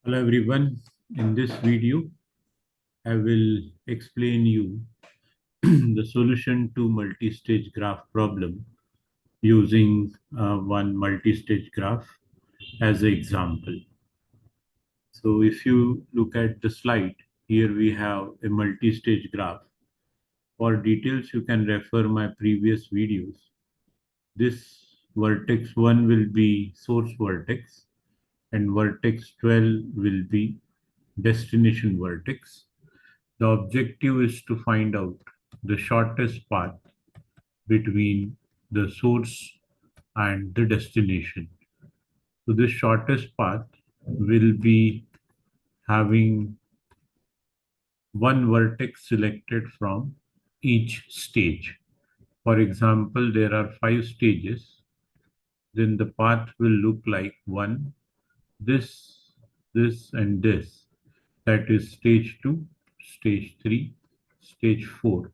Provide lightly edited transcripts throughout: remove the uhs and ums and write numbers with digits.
Hello everyone. In this video, I will explain you the solution to multi-stage graph problem using one multi-stage graph as an example. So if you look at the slide, here we have a multi-stage graph. For details, you can refer my previous videos. This vertex 1 will be source vertex and vertex 12 will be destination vertex. The objective is to find out the shortest path between the source and the destination. So the shortest path will be having one vertex selected from each stage. For example, there are 5 stages. Then the path will look like one, this, and this. That is stage 2, stage 3, stage 4.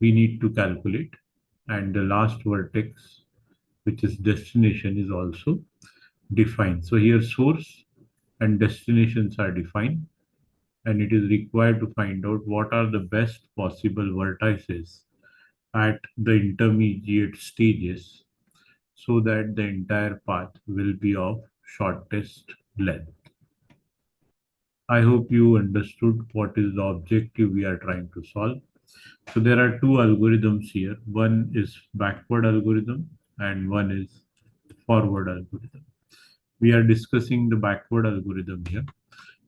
We need to calculate, and the last vertex, which is destination, is also defined. So here source and destinations are defined, and it is required to find out what are the best possible vertices at the intermediate stages so that the entire path will be of shortest length. I hope you understood what is the objective we are trying to solve. So there are two algorithms here. One is backward algorithm and one is forward algorithm. We are discussing the backward algorithm here.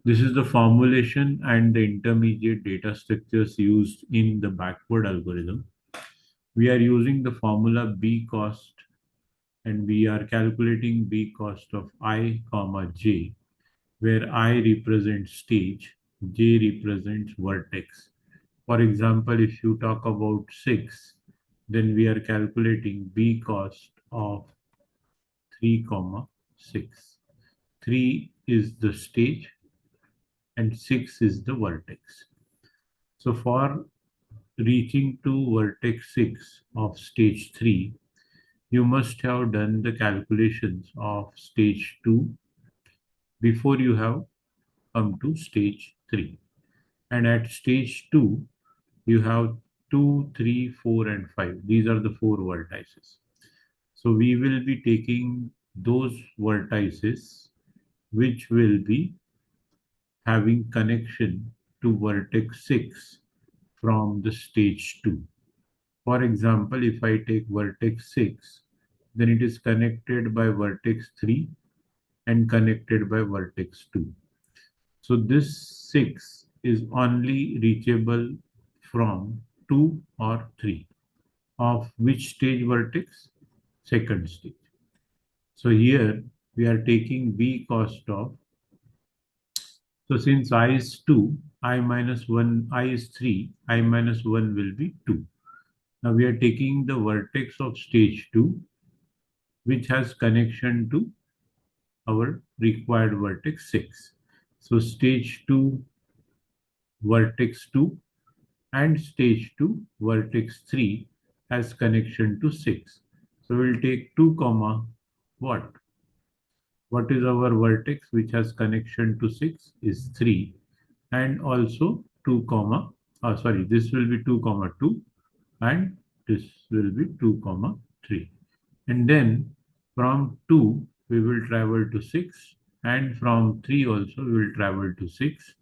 This is the formulation and the intermediate data structures used in the backward algorithm. We are using the formula B cost and we are calculating B cost of I comma j, where I represents stage, j represents vertex. For example, if you talk about 6, then we are calculating B cost of 3 comma 6. 3 is the stage and 6 is the vertex. So for reaching to vertex 6 of stage 3, you must have done the calculations of stage 2 before you have come to stage 3. And at stage 2, you have 2, 3, 4, and 5. These are the 4 vertices. So we will be taking those vertices which will be having connection to vertex 6 from the stage 2. For example, if I take vertex 6, then it is connected by vertex 3 and connected by vertex 2. So this 6 is only reachable from 2 or 3. Of which stage vertex? Second stage. So here we are taking B cost of, so since I is 2, I minus 1, I is 3, I minus 1 will be 2. Now we are taking the vertex of stage 2, which has connection to our required vertex 6. So stage 2, vertex 2, and stage 2, vertex 3 has connection to 6. So we'll take 2 comma what? What is our vertex which has connection to 6 is 3, and also 2 comma, this will be 2 comma 2 and this will be 2 comma 3. And then from 2 we will travel to 6, and from 3 also we will travel to 6.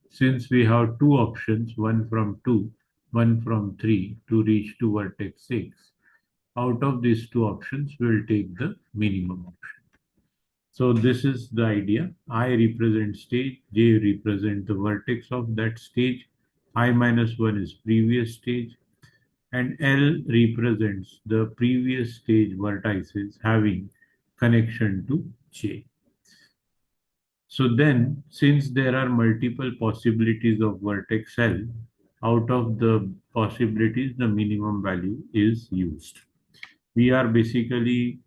Since we have two options, one from 2, one from 3 to reach to vertex 6, out of these two options we will take the minimum option. So this is the idea. I represent stage, j represent the vertex of that stage, I minus 1 is previous stage, and L represents the previous stage vertices having connection to J. So then, since there are multiple possibilities of vertex L, out of the possibilities, the minimum value is used. We are basically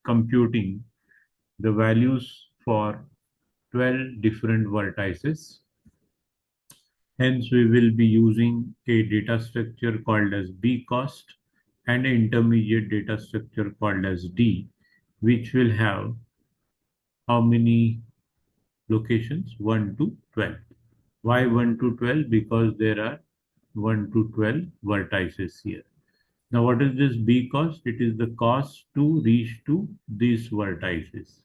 computing the values for 12 different vertices. Hence, we will be using a data structure called as B cost and an intermediate data structure called as D, which will have how many locations 1 to 12. Why 1 to 12? Because there are 1 to 12 vertices here. Now, what is this B cost? It is the cost to reach to these vertices.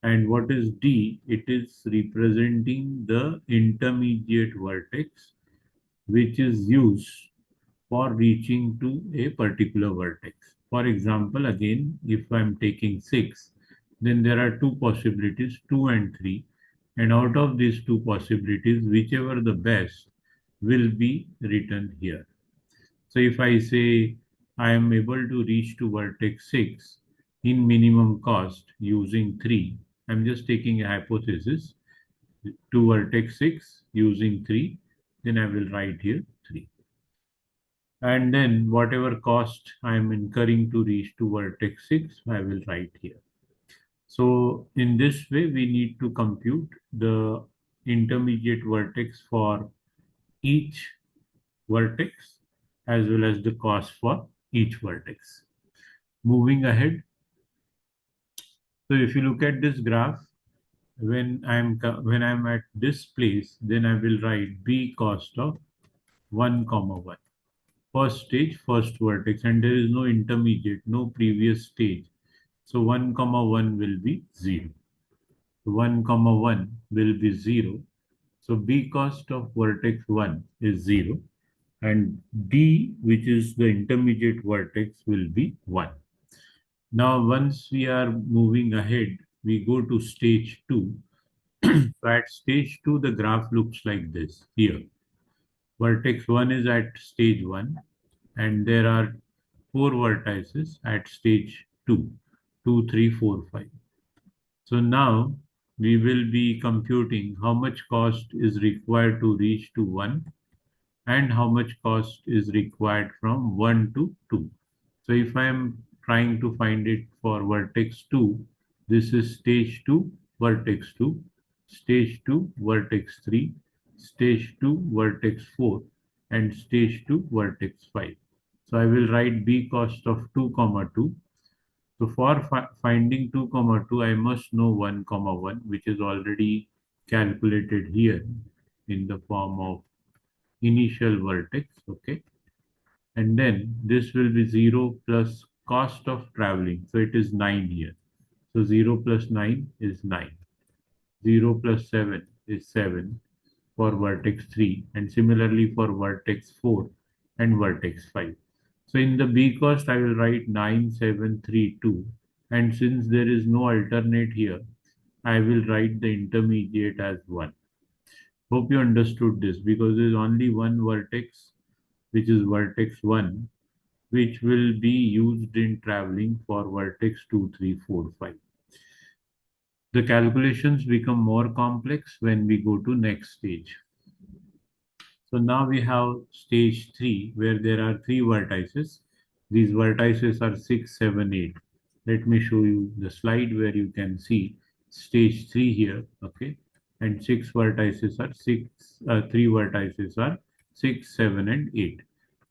And what is D? It is representing the intermediate vertex which is used for reaching to a particular vertex. For example, again, if I'm taking 6, then there are two possibilities, 2 and 3. And out of these two possibilities, whichever the best will be written here. So if I say I am able to reach to vertex 6 in minimum cost using 3, I'm just taking a hypothesis to vertex 6 using 3, then I will write here 3. And then whatever cost I am incurring to reach to vertex 6, I will write here. So in this way, we need to compute the intermediate vertex for each vertex as well as the cost for each vertex. Moving ahead, so if you look at this graph, when I'm at this place, then I will write B cost of 1 comma 1. First stage, first vertex, and there is no intermediate, no previous stage. So 1 comma 1 will be 0. 1 comma 1 will be 0. So B cost of vertex 1 is 0, and D, which is the intermediate vertex, will be 1. Now, once we are moving ahead, we go to stage 2. So at stage 2, the graph looks like this here. Vertex 1 is at stage 1, and there are 4 vertices at stage 2, 2, 3, 4, 5. So now we will be computing how much cost is required to reach to 1 and how much cost is required from 1 to 2. So if I am trying to find it for vertex 2, this is stage 2, vertex 2, stage 2, vertex 3, stage 2, vertex 4, and stage 2, vertex 5. So I will write B cost of 2 comma 2. So for finding 2 comma 2, I must know 1 comma 1, which is already calculated here in the form of initial vertex. Okay. And then this will be 0 plus cost of traveling. So it is 9 here. So 0 plus 9 is 9. 0 plus 7 is 7 for vertex 3, and similarly for vertex 4 and vertex 5. So in the B cost, I will write 9, 7, 3, 2. And since there is no alternate here, I will write the intermediate as 1. Hope you understood this, because there is only one vertex, which is vertex 1, which will be used in traveling for vertex 2, 3, 4, 5. The calculations become more complex when we go to next stage. So now we have stage 3, where there are 3 vertices. These vertices are 6, 7, 8. Let me show you the slide where you can see stage 3 here, okay? And 6 vertices are 3 vertices are 6, 7, and 8.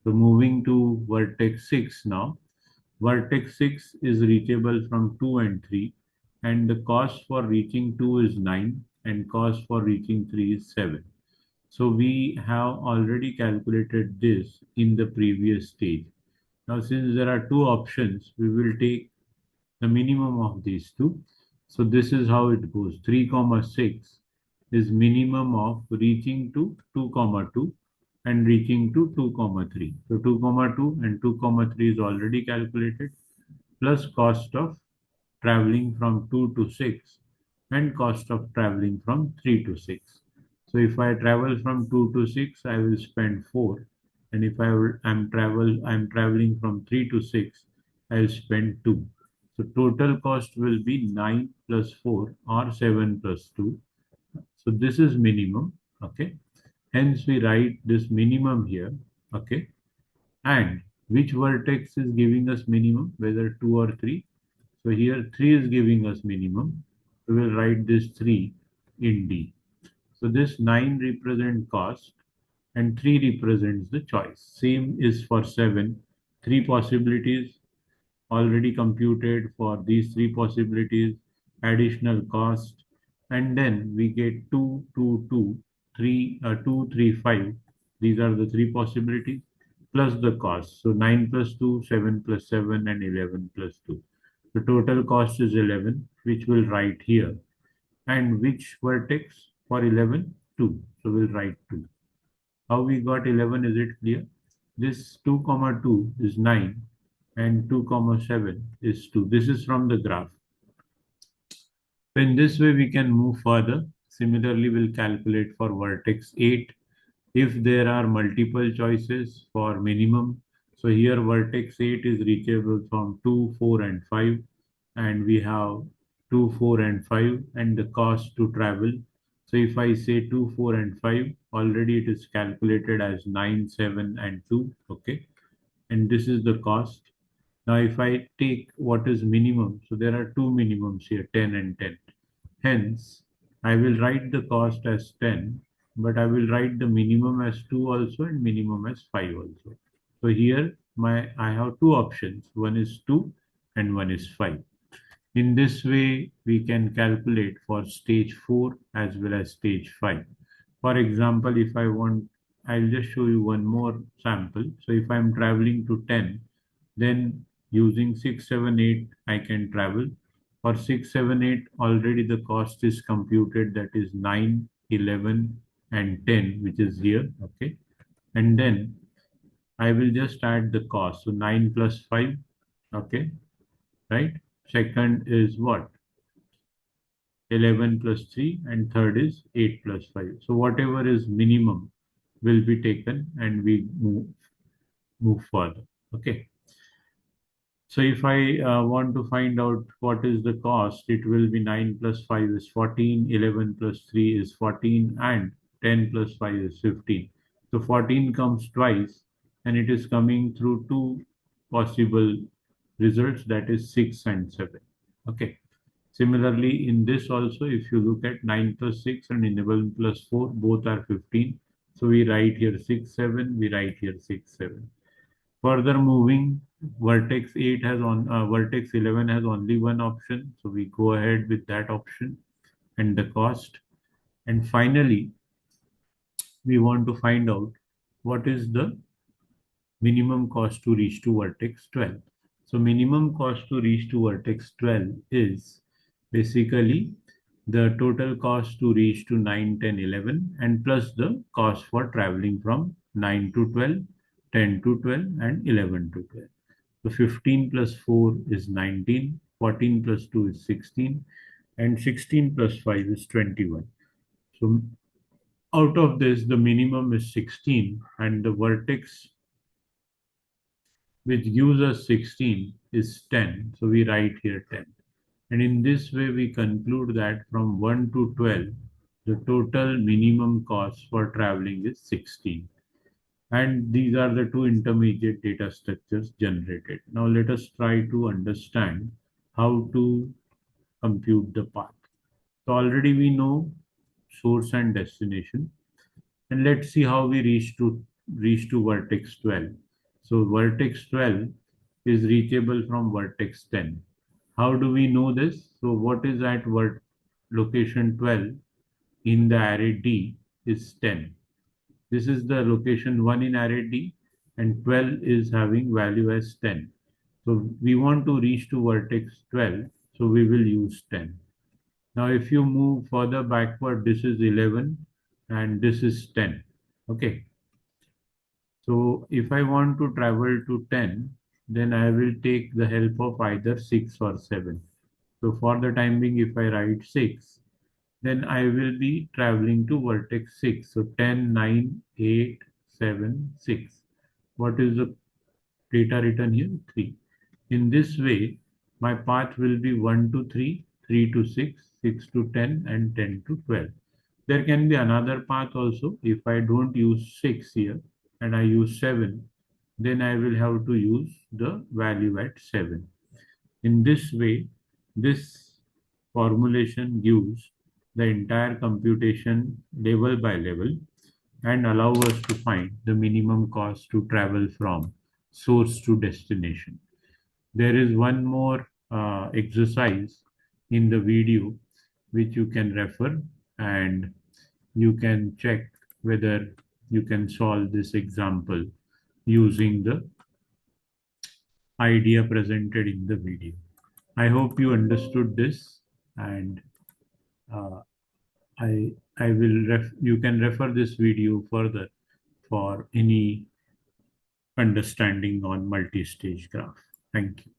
So moving to vertex 6 now. Vertex 6 is reachable from 2 and 3, and the cost for reaching 2 is 9, and cost for reaching 3 is 7. So we have already calculated this in the previous stage. Now, since there are two options, we will take the minimum of these two. So this is how it goes. 3 comma 6 is minimum of reaching to 2 comma 2 and reaching to 2 comma 3. So 2 comma 2 and 2 comma 3 is already calculated, plus cost of traveling from 2 to 6 and cost of traveling from 3 to 6. So if I travel from 2 to 6, I will spend 4. And if I'm traveling from 3 to 6, I'll spend 2. So total cost will be 9 plus 4 or 7 plus 2. So this is minimum. Okay. Hence we write this minimum here. Okay. And which vertex is giving us minimum, whether 2 or 3? So here 3 is giving us minimum. We will write this 3 in D. So this 9 represents cost and 3 represents the choice. Same is for 7. 3 possibilities already computed for these 3 possibilities. Additional cost and then we get 2, 2, 2, 3, 2, 3, 5. These are the three possibilities plus the cost. So 9 plus 2, 7 plus 7, and 11 plus 2. The total cost is 11, which we'll write here. And which vertex for 11? 2. So we'll write 2. How we got 11, is it clear? This 2 comma 2 is 9 and 2 comma 7 is 2. This is from the graph. So in this way, we can move further. Similarly, we'll calculate for vertex 8 if there are multiple choices for minimum. So here vertex 8 is reachable from 2, 4, and 5. And we have 2, 4, and 5 and the cost to travel. So if I say 2, 4, and 5, already it is calculated as 9, 7, and 2. Okay. And this is the cost. Now, if I take what is minimum, so there are two minimums here, 10 and 10. Hence, I will write the cost as 10, but I will write the minimum as 2 also and minimum as 5 also. So here I have two options. One is 2 and one is 5. In this way, we can calculate for stage 4 as well as stage 5. For example, if I want, I'll just show you one more sample. So if I'm traveling to 10, then using 6, 7, 8, I can travel. For 6, 7, 8, already the cost is computed, that is 9, 11, and 10, which is here. Okay. And then I will just add the cost. So 9 plus 5. Okay. Right. Second is what? 11 plus 3, and third is 8 plus 5. So whatever is minimum will be taken and we move further. Okay. So if I want to find out what is the cost, it will be 9 plus 5 is 14, 11 plus 3 is 14, and 10 plus 5 is 15. So 14 comes twice, and it is coming through two possible results, that is 6 and 7. Okay. Similarly, in this also, if you look at 9 plus 6 and 11 plus 4, both are 15. So we write here 6, 7, we write here 6, 7. Further moving, vertex 11 has only one option. So we go ahead with that option and the cost. And finally, we want to find out what is the minimum cost to reach to vertex 12. So minimum cost to reach to vertex 12 is basically the total cost to reach to 9, 10, 11, and plus the cost for traveling from 9 to 12, 10 to 12, and 11 to 12. So 15 plus 4 is 19, 14 plus 2 is 16, and 16 plus 5 is 21. So out of this, the minimum is 16, and the vertex which gives us 16 is 10. So we write here 10. And in this way, we conclude that from 1 to 12, the total minimum cost for traveling is 16. And these are the two intermediate data structures generated. Now let us try to understand how to compute the path. So already we know source and destination. And let's see how we reach to vertex 12. So vertex 12 is reachable from vertex 10. How do we know this? So what is at location 12 in the array D is 10. This is the location 1 in array D, and 12 is having value as 10. So we want to reach to vertex 12, so we will use 10. Now if you move further backward, this is 11 and this is 10. Okay. So if I want to travel to 10, then I will take the help of either 6 or 7. So for the time being, if I write 6, then I will be traveling to vertex 6. So 10, 9, 8, 7, 6. What is the data written here? 3. In this way, my path will be 1 to 3, 3 to 6, 6 to 10, and 10 to 12. There can be another path also. If I don't use 6 here and I use 7, then I will have to use the value at 7. In this way, this formulation gives the entire computation level by level and allow us to find the minimum cost to travel from source to destination. There is one more exercise in the video which you can refer, and you can check whether you can solve this example using the idea presented in the video. I hope you understood this, and uh, I will you can refer this video further for any understanding on multi-stage graph. Thank you.